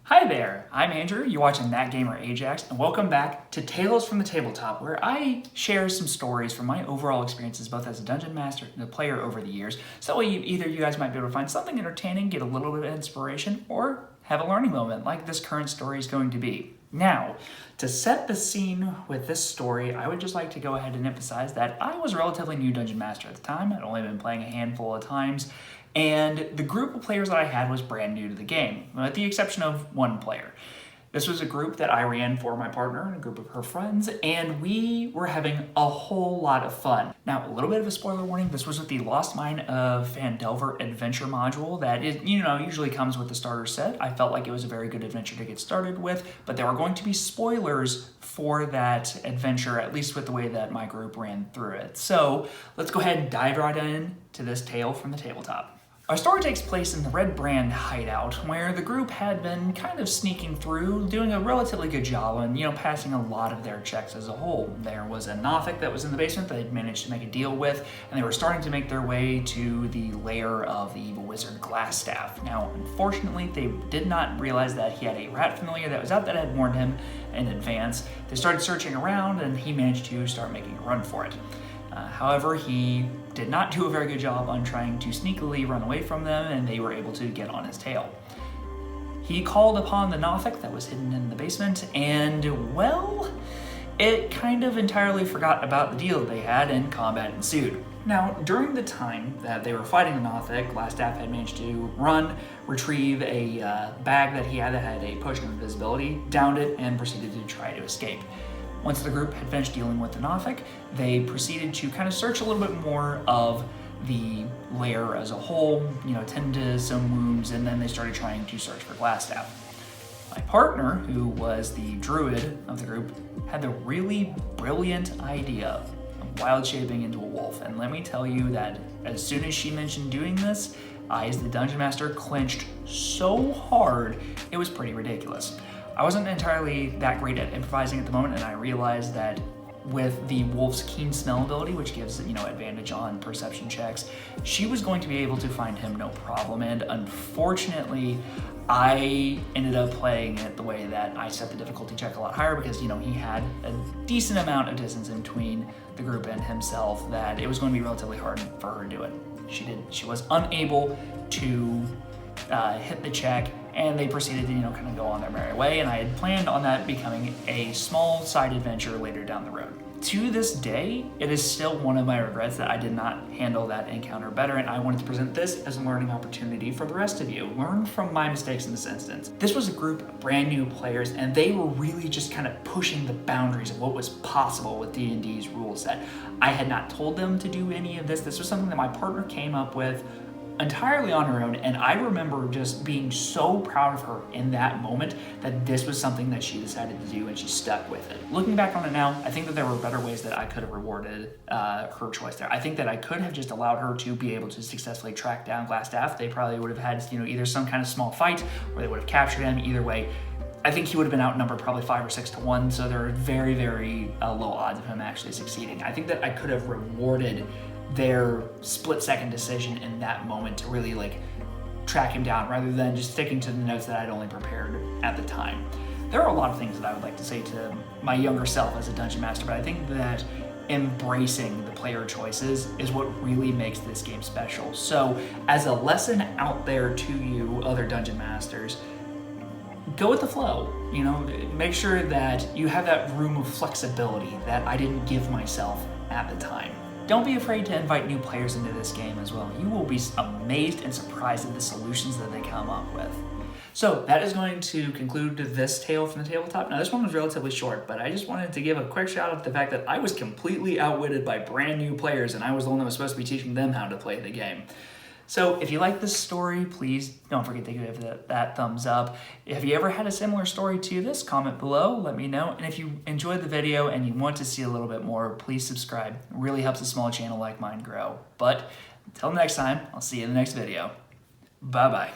Hi there, I'm Andrew, you're watching ThatGamerAjax, and welcome back to Tales from the Tabletop, where I share some stories from my overall experiences both as a dungeon master and a player over the years, so that way either you guys might be able to find something entertaining, get a little bit of inspiration, or have a learning moment like this current story is going to be. Now, to set the scene with this story, I would just like to go ahead and emphasize that I was a relatively new dungeon master at the time. I'd only been playing a handful of times, and the group of players that I had was brand new to the game, with the exception of one player. This was a group that I ran for my partner and a group of her friends, and we were having a whole lot of fun. Now, a little bit of a spoiler warning, this was with the Lost Mine of Phandelver adventure module that is, usually comes with the starter set. I felt like it was a very good adventure to get started with, but there are going to be spoilers for that adventure, at least with the way that my group ran through it. So let's go ahead and dive right in to this tale from the tabletop. Our story takes place in the Red Brand hideout, where the group had been kind of sneaking through, doing a relatively good job and, passing a lot of their checks as a whole. There was a Nothic that was in the basement that they'd managed to make a deal with, and they were starting to make their way to the lair of the evil wizard Glassstaff. Now, unfortunately, they did not realize that he had a rat familiar that was out that had warned him in advance. They started searching around, and he managed to start making a run for it. However, he did not do a very good job on trying to sneakily run away from them, and they were able to get on his tail. He called upon the Nothic that was hidden in the basement, and, well, it kind of entirely forgot about the deal that they had, and combat ensued. Now, during the time that they were fighting the Nothic, Glassstaff had managed to retrieve a bag that he had that had a potion of invisibility, downed it, and proceeded to try to escape. Once the group had finished dealing with the Nothic, they proceeded to kind of search a little bit more of the lair as a whole, tend to some wounds, and then they started trying to search for Glassstaff. My partner, who was the druid of the group, had the really brilliant idea of wild shaping into a wolf, and let me tell you that as soon as she mentioned doing this, I, as the dungeon master, clenched so hard, it was pretty ridiculous. I wasn't entirely that great at improvising at the moment, and I realized that with the wolf's keen smell ability, which gives advantage on perception checks, she was going to be able to find him no problem. And unfortunately, I ended up playing it the way that I set the difficulty check a lot higher because he had a decent amount of distance in between the group and himself that it was going to be relatively hard for her to do it. She was unable to hit the check, and they proceeded to kind of go on their merry way, and I had planned on that becoming a small side adventure later down the road. To this day, it is still one of my regrets that I did not handle that encounter better, and I wanted to present this as a learning opportunity for the rest of you. Learn from my mistakes in this instance. This was a group of brand new players, and they were really just kind of pushing the boundaries of what was possible with D&D's rule set. I had not told them to do any of this. This was something that my partner came up with entirely on her own, and I remember just being so proud of her in that moment that this was something that she decided to do and she stuck with it. Looking back on it now, I think that there were better ways that I could have rewarded her choice there. I think that I could have just allowed her to be able to successfully track down Glassstaff. They probably would have had either some kind of small fight or they would have captured him. Either way, I think he would have been outnumbered probably 5 or 6 to 1, so there are very, very low odds of him actually succeeding. I think that I could have rewarded their split-second decision in that moment to really track him down rather than just sticking to the notes that I'd only prepared at the time. There are a lot of things that I would like to say to my younger self as a dungeon master, but I think that embracing the player choices is what really makes this game special. So as a lesson out there to you, other dungeon masters, go with the flow. Make sure that you have that room of flexibility that I didn't give myself at the time. Don't be afraid to invite new players into this game as well. You will be amazed and surprised at the solutions that they come up with. So that is going to conclude this tale from the tabletop. Now this one was relatively short, but I just wanted to give a quick shout out to the fact that I was completely outwitted by brand new players, and I was the one that was supposed to be teaching them how to play the game. So if you like this story, please don't forget to give that thumbs up. If you ever had a similar story to this, comment below, let me know. And if you enjoyed the video and you want to see a little bit more, please subscribe. It really helps a small channel like mine grow. But until next time, I'll see you in the next video. Bye-bye.